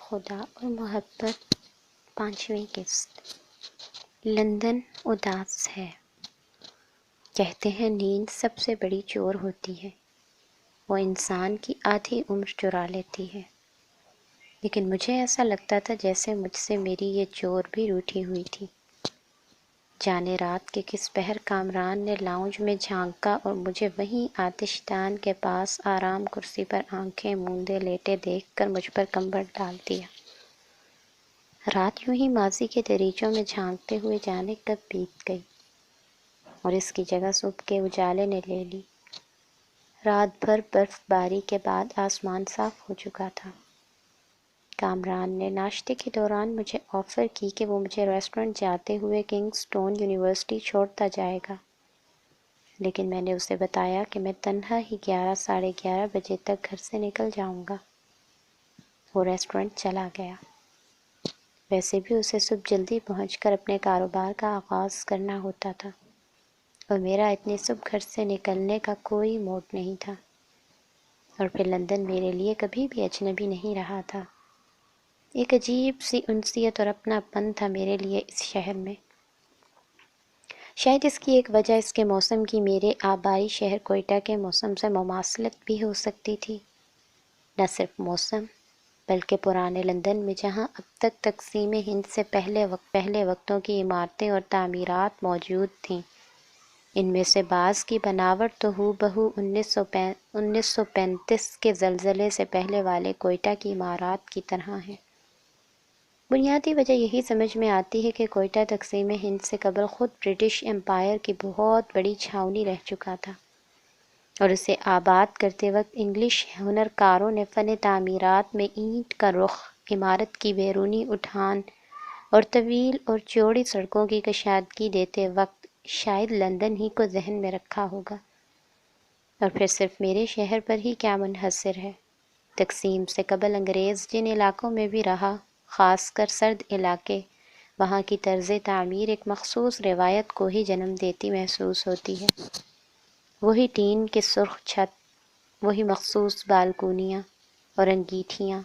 خدا اور محبت 5ویں قسط۔ لندن اداس ہے۔ کہتے ہیں نیند سب سے بڑی چور ہوتی ہے، وہ انسان کی آدھی عمر چرا لیتی ہے، لیکن مجھے ایسا لگتا تھا جیسے مجھ سے میری یہ چور بھی روٹھی ہوئی تھی۔ جانے رات کے کس پہر کامران نے لاؤنج میں جھانکا اور مجھے وہیں آتش دان کے پاس آرام کرسی پر آنکھیں موندے لیٹے دیکھ کر مجھ پر کمبل ڈال دیا۔ رات یوں ہی ماضی کے دریچوں میں جھانکتے ہوئے جانے کب بیت گئی اور اس کی جگہ صبح کے اجالے نے لے لی۔ رات بھر برف باری کے بعد آسمان صاف ہو چکا تھا۔ کامران نے ناشتے کے دوران مجھے آفر کی کہ وہ مجھے ریسٹورنٹ جاتے ہوئے کنگسٹون یونیورسٹی چھوڑتا جائے گا، لیکن میں نے اسے بتایا کہ میں تنہا ہی 11 ساڑھے 11 بجے تک گھر سے نکل جاؤں گا۔ وہ ریسٹورنٹ چلا گیا۔ ویسے بھی اسے صبح جلدی پہنچ کر اپنے کاروبار کا آغاز کرنا ہوتا تھا اور میرا اتنی صبح گھر سے نکلنے کا کوئی موڈ نہیں تھا، اور پھر لندن میرے لیے کبھی بھی اجنبی نہیں رہا تھا۔ ایک عجیب سی انسیت اور اپنا پن تھا میرے لیے اس شہر میں۔ شاید اس کی ایک وجہ اس کے موسم کی میرے آبائی شہر کوئٹہ کے موسم سے مماثلت بھی ہو سکتی تھی۔ نہ صرف موسم، بلکہ پرانے لندن میں جہاں اب تک تقسیم ہند سے پہلے وقتوں کی عمارتیں اور تعمیرات موجود تھیں، ان میں سے بعض کی بناوٹ تو ہو بہو 1935 کے زلزلے سے پہلے والے کوئٹہ کی عمارات کی طرح ہے۔ بنیادی وجہ یہی سمجھ میں آتی ہے کہ کوئٹہ تقسیم ہند سے قبل خود برٹش امپائر کی بہت بڑی چھاؤنی رہ چکا تھا، اور اسے آباد کرتے وقت انگلش ہنر کاروں نے فن تعمیرات میں اینٹ کا رخ، عمارت کی بیرونی اٹھان اور طویل اور چوڑی سڑکوں کی کشادگی دیتے وقت شاید لندن ہی کو ذہن میں رکھا ہوگا۔ اور پھر صرف میرے شہر پر ہی کیا منحصر ہے، تقسیم سے قبل انگریز جن علاقوں میں بھی رہا، خاص کر سرد علاقے، وہاں کی طرز تعمیر ایک مخصوص روایت کو ہی جنم دیتی محسوس ہوتی ہے۔ وہی ٹین کی سرخ چھت، وہی مخصوص بالکونیاں اور انگیٹھیاں،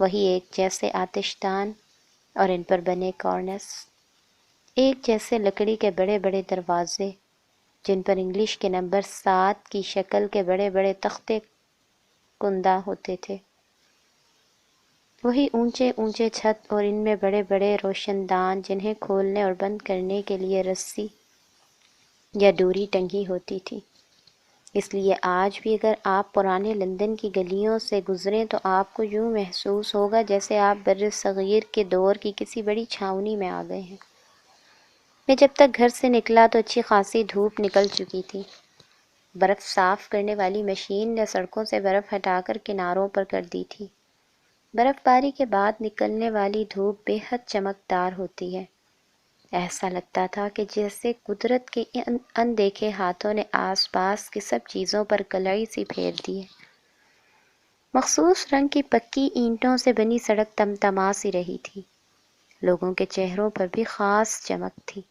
وہی ایک جیسے آتش دان اور ان پر بنے کارنس، ایک جیسے لکڑی کے بڑے بڑے دروازے جن پر انگلش کے نمبر 7 کی شکل کے بڑے بڑے تختے کندہ ہوتے تھے، وہی اونچے اونچے چھت اور ان میں بڑے بڑے روشن دان جنہیں کھولنے اور بند کرنے کے لیے رسی یا ڈوری ٹنگی ہوتی تھی۔ اس لیے آج بھی اگر آپ پرانے لندن کی گلیوں سے گزریں تو آپ کو یوں محسوس ہوگا جیسے آپ بر صغیر کے دور کی کسی بڑی چھاؤنی میں آ گئے ہیں۔ میں جب تک گھر سے نکلا تو اچھی خاصی دھوپ نکل چکی تھی۔ برف صاف کرنے والی مشین نے سڑکوں سے برف ہٹا کر کناروں پر کر دی تھی۔ برف باری کے بعد نکلنے والی دھوپ بے حد چمکدار ہوتی ہے۔ ایسا لگتا تھا کہ جیسے قدرت کے اندیکھے ہاتھوں نے آس پاس کی سب چیزوں پر کلائی سی پھیر دی ہے۔ مخصوص رنگ کی پکی اینٹوں سے بنی سڑک تمتما سی رہی تھی، لوگوں کے چہروں پر بھی خاص چمک تھی۔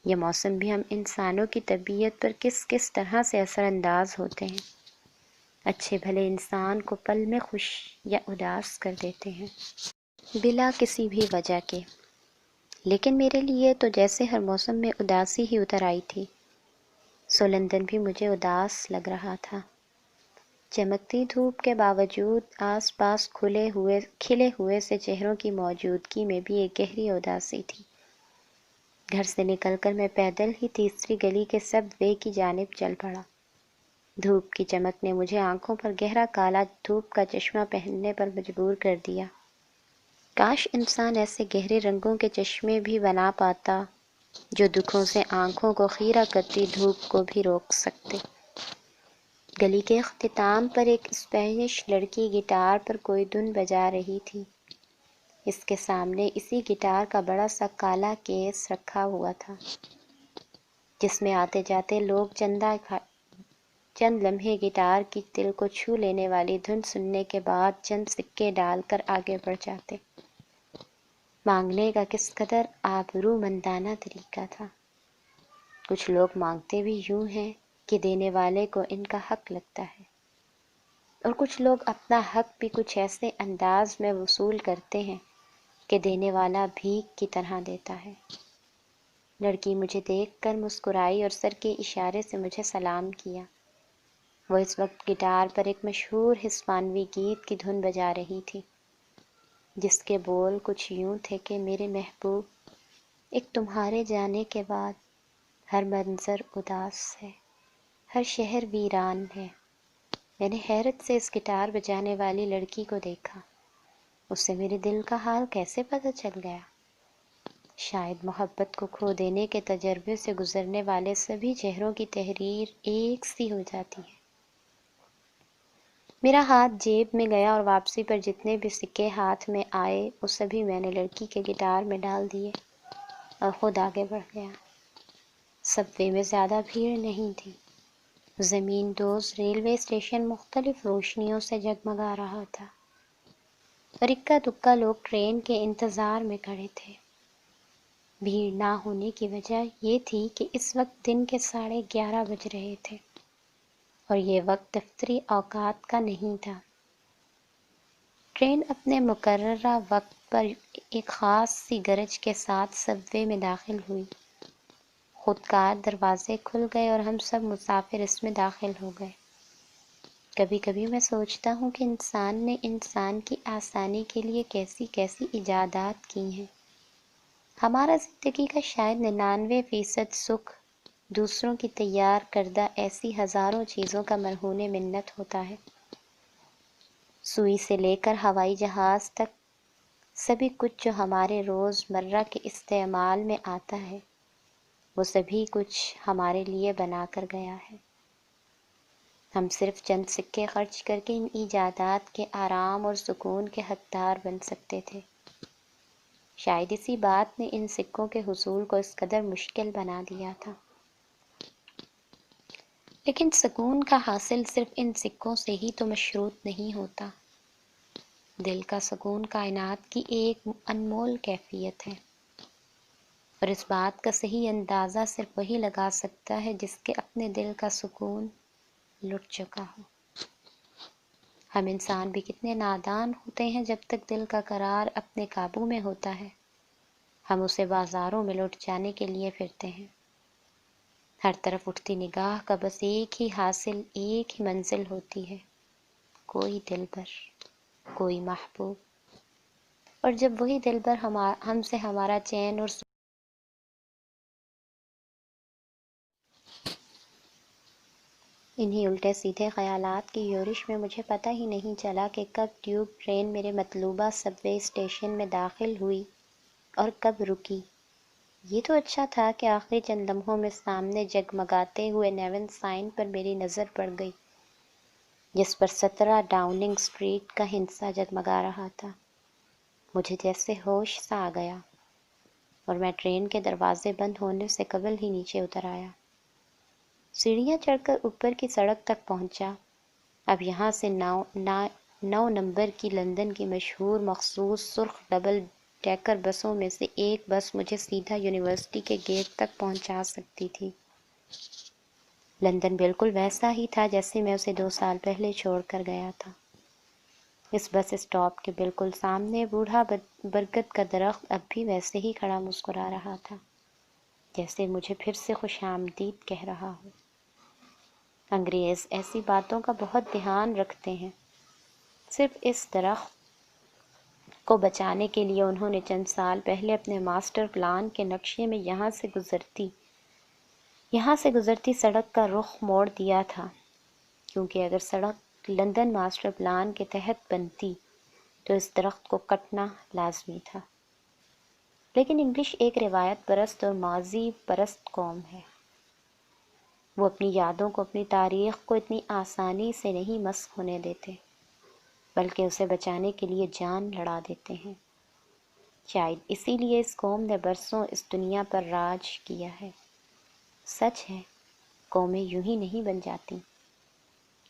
یہ موسم بھی ہم انسانوں کی طبیعت پر کس کس طرح سے اثر انداز ہوتے ہیں، اچھے بھلے انسان کو پل میں خوش یا اداس کر دیتے ہیں بلا کسی بھی وجہ کے۔ لیکن میرے لیے تو جیسے ہر موسم میں اداسی ہی اتر آئی تھی، سو لندن بھی مجھے اداس لگ رہا تھا۔ چمکتی دھوپ کے باوجود آس پاس کھلے ہوئے سے چہروں کی موجودگی میں بھی ایک گہری اداسی تھی۔ گھر سے نکل کر میں پیدل ہی تیسری گلی کے سب وے کی جانب چل پڑا۔ دھوپ کی چمک نے مجھے آنکھوں پر گہرا کالا دھوپ کا چشمہ پہننے پر مجبور کر دیا۔ کاش انسان ایسے گہرے رنگوں کے چشمے بھی بنا پاتا جو دکھوں سے آنکھوں کو خیرہ کرتی دھوپ کو بھی روک سکتے۔ گلی کے اختتام پر ایک اسپینش لڑکی گٹار پر کوئی دھن بجا رہی تھی۔ اس کے سامنے اسی گٹار کا بڑا سا کالا کیس رکھا ہوا تھا، جس میں آتے جاتے لوگ چند لمحے گٹار کی دل کو چھو لینے والی دھن سننے کے بعد چند سکے ڈال کر آگے بڑھ جاتے۔ مانگنے کا کس قدر آبرومندانہ طریقہ تھا۔ کچھ لوگ مانگتے بھی یوں ہیں کہ دینے والے کو ان کا حق لگتا ہے۔ اور کچھ لوگ اپنا حق بھی کچھ ایسے انداز میں وصول کرتے ہیں کہ دینے والا بھیک کی طرح دیتا ہے۔ لڑکی مجھے دیکھ کر مسکرائی اور سر کے اشارے سے مجھے سلام کیا۔ وہ اس وقت گٹار پر ایک مشہور ہسپانوی گیت کی دھن بجا رہی تھی، جس کے بول کچھ یوں تھے کہ میرے محبوب، ایک تمہارے جانے کے بعد ہر منظر اداس ہے، ہر شہر ویران ہے۔ میں نے حیرت سے اس گٹار بجانے والی لڑکی کو دیکھا۔ اسے میرے دل کا حال کیسے پتہ چل گیا؟ شاید محبت کو کھو دینے کے تجربے سے گزرنے والے سبھی چہروں کی تحریر ایک سی ہو جاتی ہے۔ میرا ہاتھ جیب میں گیا اور واپسی پر جتنے بھی سکے ہاتھ میں آئے وہ سبھی میں نے لڑکی کے گٹار میں ڈال دیے اور خود آگے بڑھ گیا۔ سب وے میں زیادہ بھیڑ نہیں تھی۔ زمین دوز ریلوے اسٹیشن مختلف روشنیوں سے جگمگا رہا تھا اور اکا دکا لوگ ٹرین کے انتظار میں کھڑے تھے۔ بھیڑ نہ ہونے کی وجہ یہ تھی کہ اس وقت دن کے 11:30 بج رہے تھے اور یہ وقت دفتری اوقات کا نہیں تھا۔ ٹرین اپنے مقررہ وقت پر ایک خاص سی گرج کے ساتھ سب وے میں داخل ہوئی۔ خودکار دروازے کھل گئے اور ہم سب مسافر اس میں داخل ہو گئے۔ کبھی کبھی میں سوچتا ہوں کہ انسان نے انسان کی آسانی کے لیے کیسی کیسی ایجادات کی ہیں۔ ہمارا زندگی کا شاید 99% سکھ دوسروں کی تیار کردہ ایسی ہزاروں چیزوں کا مرہون منت ہوتا ہے۔ سوئی سے لے کر ہوائی جہاز تک سبھی کچھ جو ہمارے روز مرہ کے استعمال میں آتا ہے، وہ سبھی کچھ ہمارے لیے بنا کر گیا ہے۔ ہم صرف چند سکے خرچ کر کے ان ایجادات کے آرام اور سکون کے حقدار بن سکتے تھے۔ شاید اسی بات نے ان سکوں کے حصول کو اس قدر مشکل بنا دیا تھا۔ لیکن سکون کا حاصل صرف ان سکوں سے ہی تو مشروط نہیں ہوتا۔ دل کا سکون کائنات کی ایک انمول کیفیت ہے، اور اس بات کا صحیح اندازہ صرف وہی لگا سکتا ہے جس کے اپنے دل کا سکون لٹ چکا ہو۔ ہم انسان بھی کتنے نادان ہوتے ہیں جب تک دل کا قرار اپنے قابو میں ہوتا ہے، ہم اسے بازاروں میں لٹ جانے کے لیے پھرتے ہیں۔ ہر طرف اٹھتی نگاہ کا بس ایک ہی حاصل، ایک ہی منزل ہوتی ہے، کوئی دلبر، کوئی محبوب۔ اور جب وہی دلبر ہم سے ہمارا چین اور انہی الٹے سیدھے خیالات کی یورش میں مجھے پتہ ہی نہیں چلا کہ کب ٹیوب ٹرین میرے مطلوبہ سب وے اسٹیشن میں داخل ہوئی اور کب رکی۔ یہ تو اچھا تھا کہ آخری چند لمحوں میں سامنے جگمگاتے ہوئے نیون سائن پر میری نظر پڑ گئی، جس پر 17 ڈاؤننگ اسٹریٹ کا ہندسہ جگمگا رہا تھا۔ مجھے جیسے ہوش سا آ گیا اور میں ٹرین کے دروازے بند ہونے سے قبل ہی نیچے اتر آیا۔ سیڑھیاں چڑھ کر اوپر کی سڑک تک پہنچا۔ اب یہاں سے 9 نمبر کی لندن کی مشہور مخصوص سرخ ڈبل ڈیکر بسوں میں سے ایک بس مجھے سیدھا یونیورسٹی کے گیٹ تک پہنچا سکتی تھی۔ لندن بالکل ویسا ہی تھا جیسے میں اسے 2 سال پہلے چھوڑ کر گیا تھا۔ اس بس اسٹاپ کے بالکل سامنے بوڑھا برگد کا درخت اب بھی ویسے ہی کھڑا مسکرا رہا تھا، جیسے مجھے پھر سے خوش آمدید کہہ رہا ہو۔ انگریز ایسی باتوں کا بہت دھیان رکھتے ہیں۔ صرف اس درخت کو بچانے کے لیے انہوں نے چند سال پہلے اپنے ماسٹر پلان کے نقشے میں یہاں سے گزرتی سڑک کا رخ موڑ دیا تھا، کیونکہ اگر سڑک لندن ماسٹر پلان کے تحت بنتی تو اس درخت کو کٹنا لازمی تھا۔ لیکن انگلش ایک روایت پرست اور ماضی پرست قوم ہے۔ وہ اپنی یادوں کو، اپنی تاریخ کو اتنی آسانی سے نہیں مسخ ہونے دیتے، بلکہ اسے بچانے کے لیے جان لڑا دیتے ہیں۔ شاید اسی لیے اس قوم نے برسوں اس دنیا پر راج کیا ہے۔ سچ ہے، قومیں یوں ہی نہیں بن جاتی،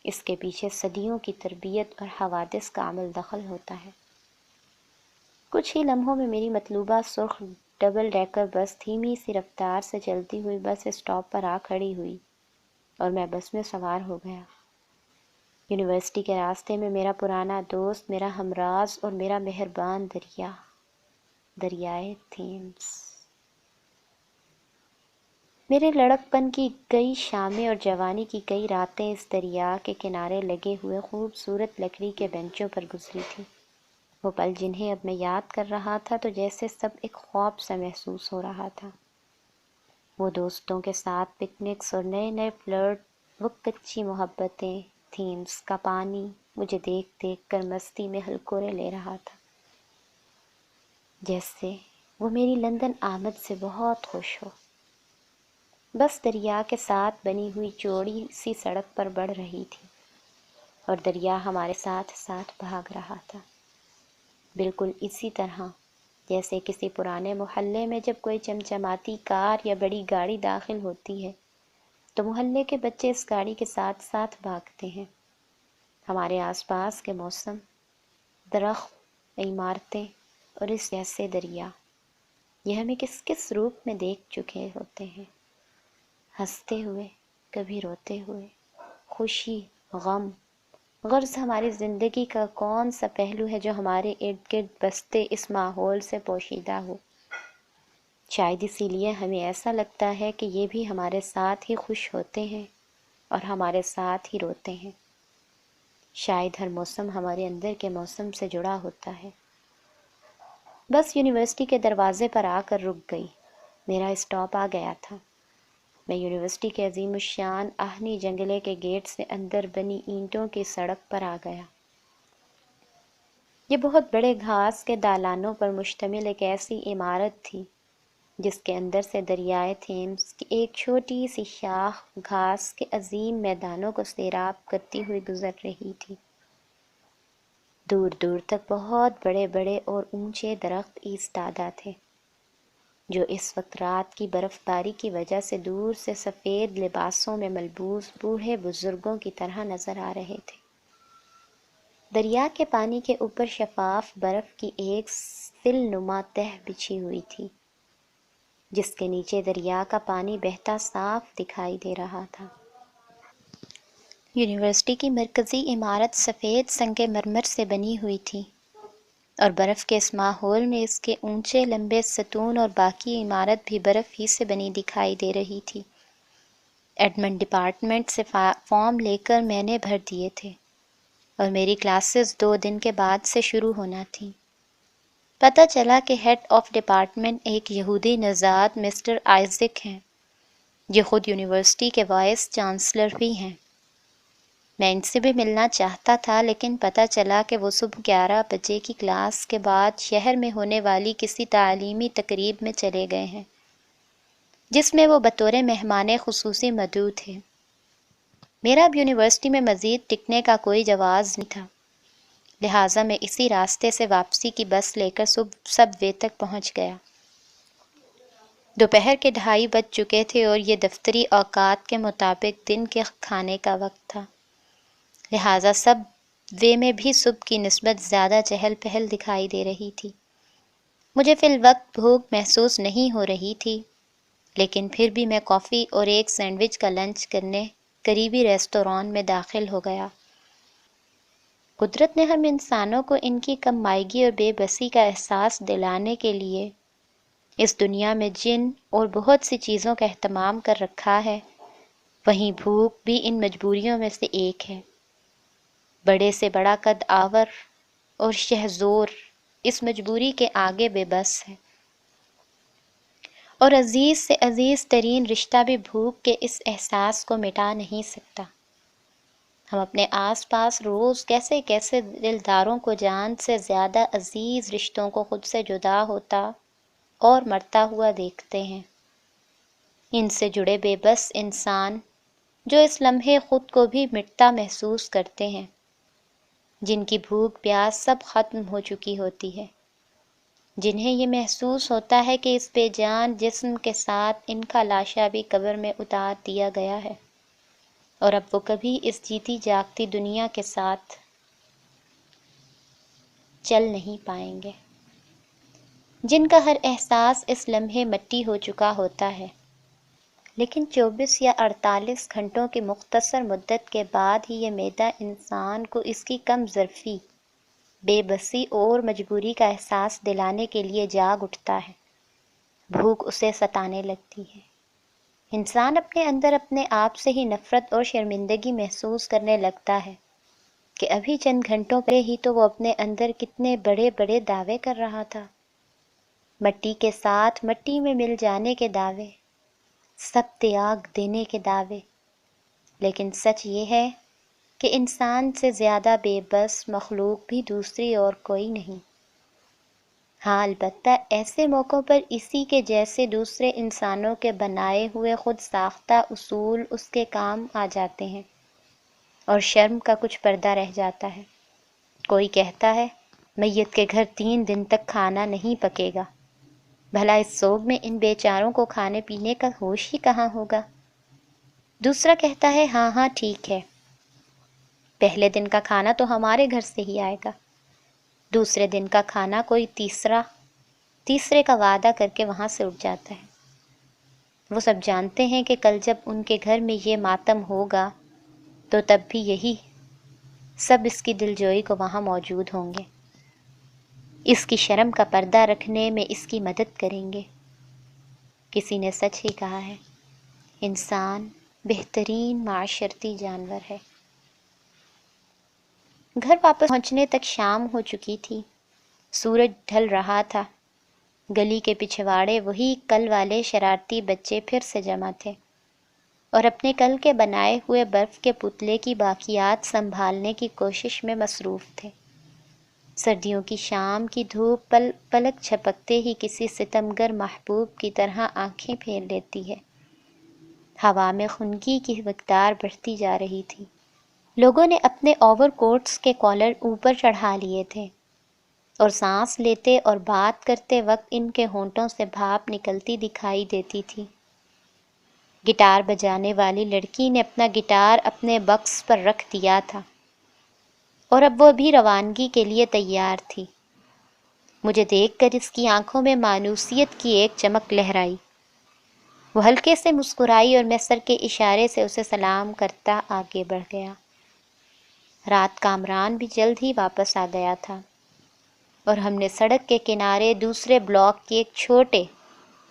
اس کے پیچھے صدیوں کی تربیت اور حوادث کا عمل دخل ہوتا ہے۔ کچھ ہی لمحوں میں میری مطلوبہ سرخ ڈبل ڈیکر بس دھیمی سی رفتار سے چلتی ہوئی بس اسٹاپ پر آ کھڑی ہوئی اور میں بس میں سوار ہو گیا۔ یونیورسٹی کے راستے میں میرا پرانا دوست، میرا ہمراز اور میرا مہربان دریائے تھیمس۔ میرے لڑکپن کی کئی شامیں اور جوانی کی کئی راتیں اس دریا کے کنارے لگے ہوئے خوبصورت لکڑی کے بینچوں پر گزری تھی۔ وہ پل جنہیں اب میں یاد کر رہا تھا تو جیسے سب ایک خواب سا محسوس ہو رہا تھا۔ وہ دوستوں کے ساتھ پکنکس اور نئے نئے فلرٹ، وہ کچی محبتیں، تھیمس کا پانی مجھے دیکھ دیکھ کر مستی میں ہلکورے لے رہا تھا، جیسے وہ میری لندن آمد سے بہت خوش ہو۔ بس دریا کے ساتھ بنی ہوئی چوڑی سی سڑک پر بڑھ رہی تھی اور دریا ہمارے ساتھ ساتھ بھاگ رہا تھا، بالکل اسی طرح جیسے کسی پرانے محلے میں جب کوئی چمچماتی کار یا بڑی گاڑی داخل ہوتی ہے تو محلے کے بچے اس گاڑی کے ساتھ ساتھ بھاگتے ہیں۔ ہمارے آس پاس کے موسم، درخت، عمارتیں اور اس جیسے دریا، یہ ہمیں کس کس روپ میں دیکھ چکے ہوتے ہیں، ہنستے ہوئے، کبھی روتے ہوئے، خوشی، غم۔ غرض ہماری زندگی کا کون سا پہلو ہے جو ہمارے ارد گرد بستے اس ماحول سے پوشیدہ ہو؟ شاید اسی لیے ہمیں ایسا لگتا ہے کہ یہ بھی ہمارے ساتھ ہی خوش ہوتے ہیں اور ہمارے ساتھ ہی روتے ہیں۔ شاید ہر موسم ہمارے اندر کے موسم سے جڑا ہوتا ہے۔ بس یونیورسٹی کے دروازے پر آ کر رک گئی۔ میرا اسٹاپ آ گیا تھا۔ میں یونیورسٹی کے عظیم الشان آہنی جنگلے کے گیٹ سے اندر بنی اینٹوں کی سڑک پر آ گیا۔ یہ بہت بڑے گھاس کے دالانوں پر مشتمل ایک ایسی عمارت تھی جس کے اندر سے دریائے تھیمس کی ایک چھوٹی سی شاخ گھاس کے عظیم میدانوں کو سیراب کرتی ہوئی گزر رہی تھی۔ دور دور تک بہت بڑے بڑے اور اونچے درخت ایستادہ تھے جو اس وقت رات کی برف باری کی وجہ سے دور سے سفید لباسوں میں ملبوس بوڑھے بزرگوں کی طرح نظر آ رہے تھے۔ دریا کے پانی کے اوپر شفاف برف کی ایک سل نما تہ بچھی ہوئی تھی جس کے نیچے دریا کا پانی بہتا صاف دکھائی دے رہا تھا۔ یونیورسٹی کی مرکزی عمارت سفید سنگ مرمر سے بنی ہوئی تھی اور برف کے اس ماحول میں اس کے اونچے لمبے ستون اور باقی عمارت بھی برف ہی سے بنی دکھائی دے رہی تھی۔ ایڈمن ڈپارٹمنٹ سے فارم لے کر میں نے بھر دیے تھے اور میری کلاسز 2 دن کے بعد سے شروع ہونا تھیں۔ پتہ چلا کہ ہیڈ آف ڈپارٹمنٹ ایک یہودی نژاد مسٹر آئزک ہیں جو خود یونیورسٹی کے وائس چانسلر بھی ہیں۔ میں ان سے بھی ملنا چاہتا تھا لیکن پتہ چلا کہ وہ صبح 11 بجے کی کلاس کے بعد شہر میں ہونے والی کسی تعلیمی تقریب میں چلے گئے ہیں جس میں وہ بطور مہمان خصوصی مدعو تھے۔ میرا اب یونیورسٹی میں مزید ٹکنے کا کوئی جواز نہیں تھا، لہٰذا میں اسی راستے سے واپسی کی بس لے کر سب وے تک پہنچ گیا۔ دوپہر کے 2:30 بج چکے تھے اور یہ دفتری اوقات کے مطابق دن کے کھانے کا وقت تھا، لہٰذا سب وے میں بھی صبح کی نسبت زیادہ چہل پہل دکھائی دے رہی تھی۔ مجھے فی الوقت بھوک محسوس نہیں ہو رہی تھی، لیکن پھر بھی میں کافی اور ایک سینڈوچ کا لنچ کرنے قریبی ریستوران میں داخل ہو گیا۔ قدرت نے ہم انسانوں کو ان کی کم مائگی اور بے بسی کا احساس دلانے کے لیے اس دنیا میں جن اور بہت سی چیزوں کا اہتمام کر رکھا ہے، وہیں بھوک بھی ان مجبوریوں میں سے ایک ہے۔ بڑے سے بڑا قد آور اور شہزور اس مجبوری کے آگے بے بس ہے، اور عزیز سے عزیز ترین رشتہ بھی بھوک کے اس احساس کو مٹا نہیں سکتا۔ ہم اپنے آس پاس روز کیسے کیسے دلداروں کو جان سے زیادہ عزیز رشتوں کو خود سے جدا ہوتا اور مرتا ہوا دیکھتے ہیں۔ ان سے جڑے بے بس انسان جو اس لمحے خود کو بھی مٹتا محسوس کرتے ہیں، جن کی بھوک پیاس سب ختم ہو چکی ہوتی ہے، جنہیں یہ محسوس ہوتا ہے کہ اس بے جان جسم کے ساتھ ان کا لاشا بھی قبر میں اتار دیا گیا ہے اور اب وہ کبھی اس جیتی جاگتی دنیا کے ساتھ چل نہیں پائیں گے، جن کا ہر احساس اس لمحے مٹی ہو چکا ہوتا ہے۔ لیکن 24 یا 48 گھنٹوں کی مختصر مدت کے بعد ہی یہ معدہ انسان کو اس کی کم ظرفی، بے بسی اور مجبوری کا احساس دلانے کے لیے جاگ اٹھتا ہے۔ بھوک اسے ستانے لگتی ہے۔ انسان اپنے اندر اپنے آپ سے ہی نفرت اور شرمندگی محسوس کرنے لگتا ہے کہ ابھی چند گھنٹوں پہلے ہی تو وہ اپنے اندر کتنے بڑے بڑے دعوے کر رہا تھا، مٹی کے ساتھ مٹی میں مل جانے کے دعوے، سب تیاگ دینے کے دعوے۔ لیکن سچ یہ ہے کہ انسان سے زیادہ بے بس مخلوق بھی دوسری اور کوئی نہیں۔ ہاں، البتہ ایسے موقعوں پر اسی کے جیسے دوسرے انسانوں کے بنائے ہوئے خود ساختہ اصول اس کے کام آ جاتے ہیں اور شرم کا کچھ پردہ رہ جاتا ہے۔ کوئی کہتا ہے میت کے گھر 3 دن تک کھانا نہیں پکے گا، بھلا اس سوگ میں ان بیچاروں کو کھانے پینے کا ہوش ہی کہاں ہوگا؟ دوسرا کہتا ہے ہاں ہاں ٹھیک ہے، پہلے دن کا کھانا تو ہمارے گھر سے ہی آئے گا۔ دوسرے دن کا کھانا کوئی تیسرے کا وعدہ کر کے وہاں سے اٹھ جاتا ہے۔ وہ سب جانتے ہیں کہ کل جب ان کے گھر میں یہ ماتم ہوگا تو تب بھی یہی سب اس کی دلجوئی کو وہاں موجود ہوں گے، اس کی شرم کا پردہ رکھنے میں اس کی مدد کریں گے۔ کسی نے سچ ہی کہا ہے، انسان بہترین معاشرتی جانور ہے۔ گھر واپس پہنچنے تک شام ہو چکی تھی، سورج ڈھل رہا تھا۔ گلی کے پچھواڑے وہی کل والے شرارتی بچے پھر سے جمع تھے اور اپنے کل کے بنائے ہوئے برف کے پتلے کی باقیات سنبھالنے کی کوشش میں مصروف تھے۔ سردیوں کی شام کی دھوپ پلک جھپکتے ہی کسی ستمگر محبوب کی طرح آنکھیں پھیر لیتی ہے۔ ہوا میں خنکی کی مقدار بڑھتی جا رہی تھی۔ لوگوں نے اپنے اوور کوٹس کے کالر اوپر چڑھا لیے تھے اور سانس لیتے اور بات کرتے وقت ان کے ہونٹوں سے بھاپ نکلتی دکھائی دیتی تھی۔ گٹار بجانے والی لڑکی نے اپنا گٹار اپنے باکس پر رکھ دیا تھا اور اب وہ بھی روانگی کے لیے تیار تھی۔ مجھے دیکھ کر اس کی آنکھوں میں مانوسیت کی ایک چمک لہرائی۔ وہ ہلکے سے مسکرائی اور میں سر کے اشارے سے اسے سلام کرتا آگے بڑھ گیا۔ رات کامران بھی جلد ہی واپس آ گیا تھا اور ہم نے سڑک کے کنارے دوسرے بلاک کے ایک چھوٹے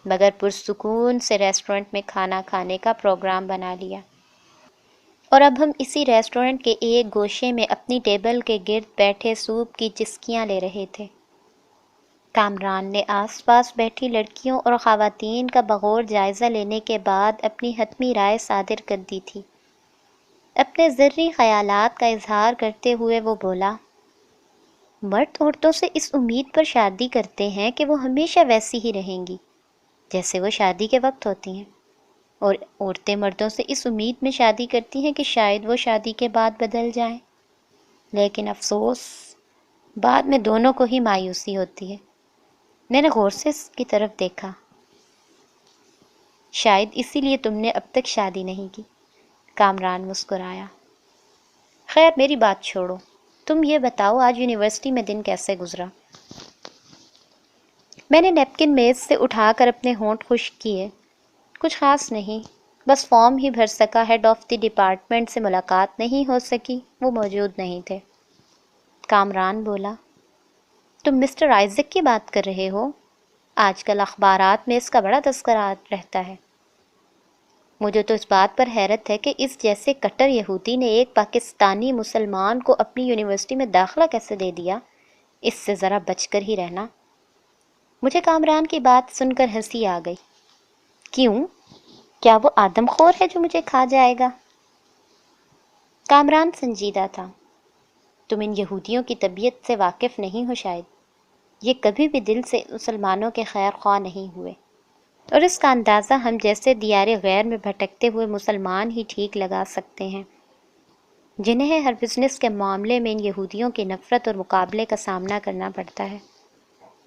مگر پرسکون سے ریسٹورنٹ میں کھانا کھانے کا پروگرام بنا لیا، اور اب ہم اسی ریسٹورنٹ کے ایک گوشے میں اپنی ٹیبل کے گرد بیٹھے سوپ کی چسکیاں لے رہے تھے۔ کامران نے آس پاس بیٹھی لڑکیوں اور خواتین کا بغور جائزہ لینے کے بعد اپنی حتمی رائے صادر کر دی تھی۔ اپنے ذرّی خیالات کا اظہار کرتے ہوئے وہ بولا، مرد عورتوں سے اس امید پر شادی کرتے ہیں کہ وہ ہمیشہ ویسی ہی رہیں گی جیسے وہ شادی کے وقت ہوتی ہیں، اور عورتیں مردوں سے اس امید میں شادی کرتی ہیں کہ شاید وہ شادی کے بعد بدل جائیں، لیکن افسوس بعد میں دونوں کو ہی مایوسی ہوتی ہے۔ میں نے غور سے اس کی طرف دیکھا۔ شاید اسی لیے تم نے اب تک شادی نہیں کی۔ کامران مسکرایا۔ خیر میری بات چھوڑو، تم یہ بتاؤ آج یونیورسٹی میں دن کیسے گزرا؟ میں نے نیپکن میز سے اٹھا کر اپنے ہونٹ خشک کیے۔ کچھ خاص نہیں، بس فارم ہی بھر سکا، ہیڈ آف دی ڈپارٹمنٹ سے ملاقات نہیں ہو سکی، وہ موجود نہیں تھے۔ کامران بولا، تم مسٹر آئزک کی بات کر رہے ہو؟ آج کل اخبارات میں اس کا بڑا تذکرہ رہتا ہے۔ مجھے تو اس بات پر حیرت ہے کہ اس جیسے کٹر یہودی نے ایک پاکستانی مسلمان کو اپنی یونیورسٹی میں داخلہ کیسے دے دیا۔ اس سے ذرا بچ کر ہی رہنا۔ مجھے کامران کی بات سن کر ہنسی آ گئی۔ کیوں؟ کیا وہ آدم خور ہے جو مجھے کھا جائے گا؟ کامران سنجیدہ تھا۔ تم ان یہودیوں کی طبیعت سے واقف نہیں ہو شاید۔ یہ کبھی بھی دل سے مسلمانوں کے خیر خواہ نہیں ہوئے، اور اس کا اندازہ ہم جیسے دیار غیر میں بھٹکتے ہوئے مسلمان ہی ٹھیک لگا سکتے ہیں، جنہیں ہر بزنس کے معاملے میں ان یہودیوں کی نفرت اور مقابلے کا سامنا کرنا پڑتا ہے۔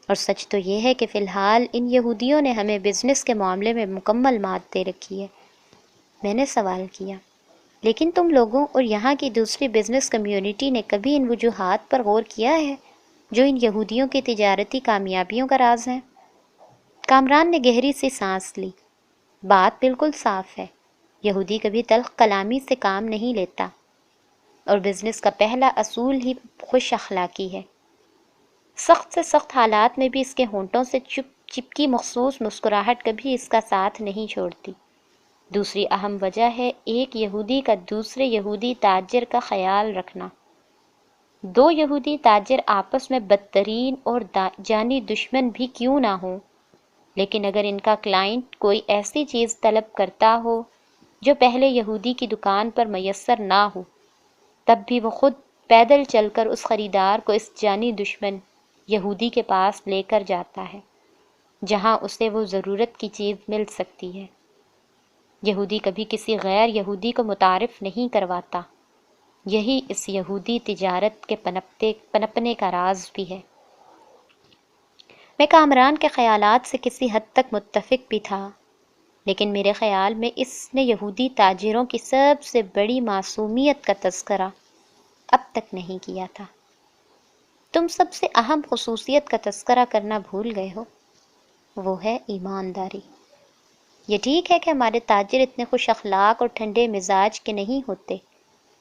اور سچ تو یہ ہے کہ فی الحال ان یہودیوں نے ہمیں بزنس کے معاملے میں مکمل مات دے رکھی ہے۔ میں نے سوال کیا، لیکن تم لوگوں اور یہاں کی دوسری بزنس کمیونٹی نے کبھی ان وجوہات پر غور کیا ہے جو ان یہودیوں کی تجارتی کامیابیوں کا راز ہیں؟ کامران نے گہری سی سانس لی۔ بات بالکل صاف ہے، یہودی کبھی تلخ کلامی سے کام نہیں لیتا، اور بزنس کا پہلا اصول ہی خوش اخلاقی ہے۔ سخت سے سخت حالات میں بھی اس کے ہونٹوں سے چپکی مخصوص مسکراہٹ کبھی اس کا ساتھ نہیں چھوڑتی۔ دوسری اہم وجہ ہے ایک یہودی کا دوسرے یہودی تاجر کا خیال رکھنا۔ دو یہودی تاجر آپس میں بدترین اور جانی دشمن بھی کیوں نہ ہوں، لیکن اگر ان کا کلائنٹ کوئی ایسی چیز طلب کرتا ہو جو پہلے یہودی کی دکان پر میسر نہ ہو، تب بھی وہ خود پیدل چل کر اس خریدار کو اس جانی دشمن یہودی کے پاس لے کر جاتا ہے، جہاں اسے وہ ضرورت کی چیز مل سکتی ہے۔ یہودی کبھی کسی غیر یہودی کو متعارف نہیں کرواتا، یہی اس یہودی تجارت کے پنپنے کا راز بھی ہے۔ میں کامران کے خیالات سے کسی حد تک متفق بھی تھا، لیکن میرے خیال میں اس نے یہودی تاجروں کی سب سے بڑی معصومیت کا تذکرہ اب تک نہیں کیا تھا۔ تم سب سے اہم خصوصیت کا تذکرہ کرنا بھول گئے ہو، وہ ہے ایمانداری۔ یہ ٹھیک ہے کہ ہمارے تاجر اتنے خوش اخلاق اور ٹھنڈے مزاج کے نہیں ہوتے،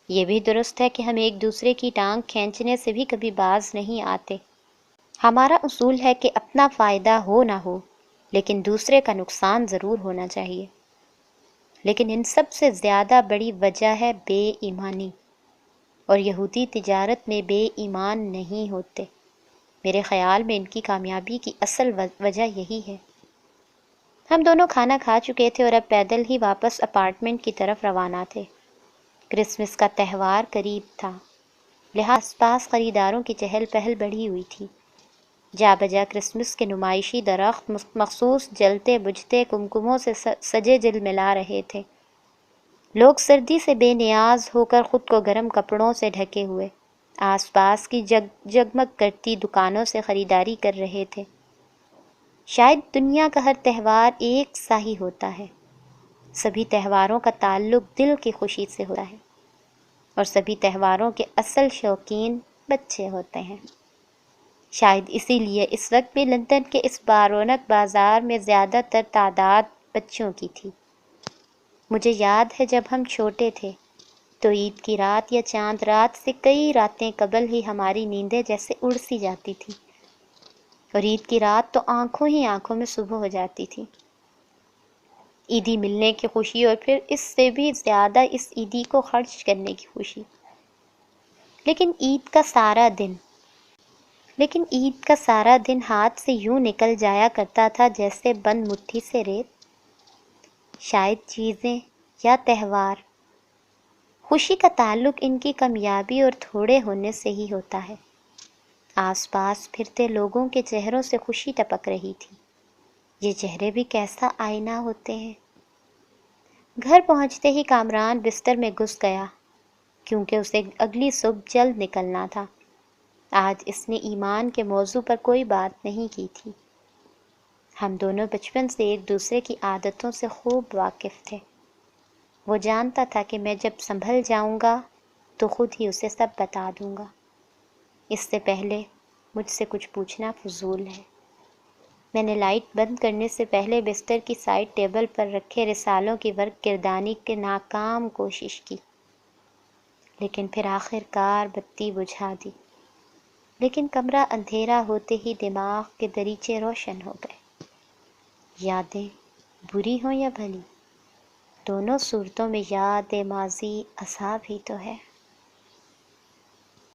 یہ بھی درست ہے کہ ہم ایک دوسرے کی ٹانگ کھینچنے سے بھی کبھی باز نہیں آتے۔ ہمارا اصول ہے کہ اپنا فائدہ ہو نہ ہو، لیکن دوسرے کا نقصان ضرور ہونا چاہیے۔ لیکن ان سب سے زیادہ بڑی وجہ ہے بے ایمانی، اور یہودی تجارت میں بے ایمان نہیں ہوتے۔ میرے خیال میں ان کی کامیابی کی اصل وجہ یہی ہے۔ ہم دونوں کھانا کھا چکے تھے اور اب پیدل ہی واپس اپارٹمنٹ کی طرف روانہ تھے۔ کرسمس کا تہوار قریب تھا، لہٰذا آس پاس خریداروں کی چہل پہل بڑھی ہوئی تھی۔ جا بجا کرسمس کے نمائشی درخت مخصوص جلتے بجھتے کمکموں سے سجے جلملا رہے تھے۔ لوگ سردی سے بے نیاز ہو کر خود کو گرم کپڑوں سے ڈھکے ہوئے آس پاس کی جگمگ کرتی دکانوں سے خریداری کر رہے تھے۔ شاید دنیا کا ہر تہوار ایک سا ہی ہوتا ہے، سبھی تہواروں کا تعلق دل کی خوشی سے ہوتا ہے، اور سبھی تہواروں کے اصل شوقین بچے ہوتے ہیں۔ شاید اسی لیے اس وقت بھی لندن کے اس بارونق بازار میں زیادہ تر تعداد بچوں کی تھی۔ مجھے یاد ہے جب ہم چھوٹے تھے تو عید کی رات یا چاند رات سے کئی راتیں قبل ہی ہماری نیندیں جیسے اڑ سی جاتی تھی، اور عید کی رات تو آنکھوں ہی آنکھوں میں صبح ہو جاتی تھی۔ عیدی ملنے کی خوشی، اور پھر اس سے بھی زیادہ اس عیدی کو خرچ کرنے کی خوشی۔ لیکن عید کا سارا دن ہاتھ سے یوں نکل جایا کرتا تھا جیسے بند مٹھی سے ریت۔ شاید چیزیں یا تہوار، خوشی کا تعلق ان کی کمیابی اور تھوڑے ہونے سے ہی ہوتا ہے۔ آس پاس پھرتے لوگوں کے چہروں سے خوشی ٹپک رہی تھی۔ یہ چہرے بھی کیسا آئینہ ہوتے ہیں۔ گھر پہنچتے ہی کامران بستر میں گھس گیا، کیونکہ اسے اگلی صبح جلد نکلنا تھا۔ آج اس نے ایمان کے موضوع پر کوئی بات نہیں کی تھی۔ ہم دونوں بچپن سے ایک دوسرے کی عادتوں سے خوب واقف تھے۔ وہ جانتا تھا کہ میں جب سنبھل جاؤں گا تو خود ہی اسے سب بتا دوں گا۔ اس سے پہلے مجھ سے کچھ پوچھنا فضول ہے۔ میں نے لائٹ بند کرنے سے پہلے بستر کی سائڈ ٹیبل پر رکھے رسالوں کی ورق گردانی کی ناکام کوشش کی، لیکن پھر آخر کار بتی بجھا دی۔ لیکن کمرہ اندھیرا ہوتے ہی دماغ کے دریچے روشن ہو گئے۔ یادیں بری ہوں یا بھلی، دونوں صورتوں میں یاد ماضی عذاب ہی تو ہے۔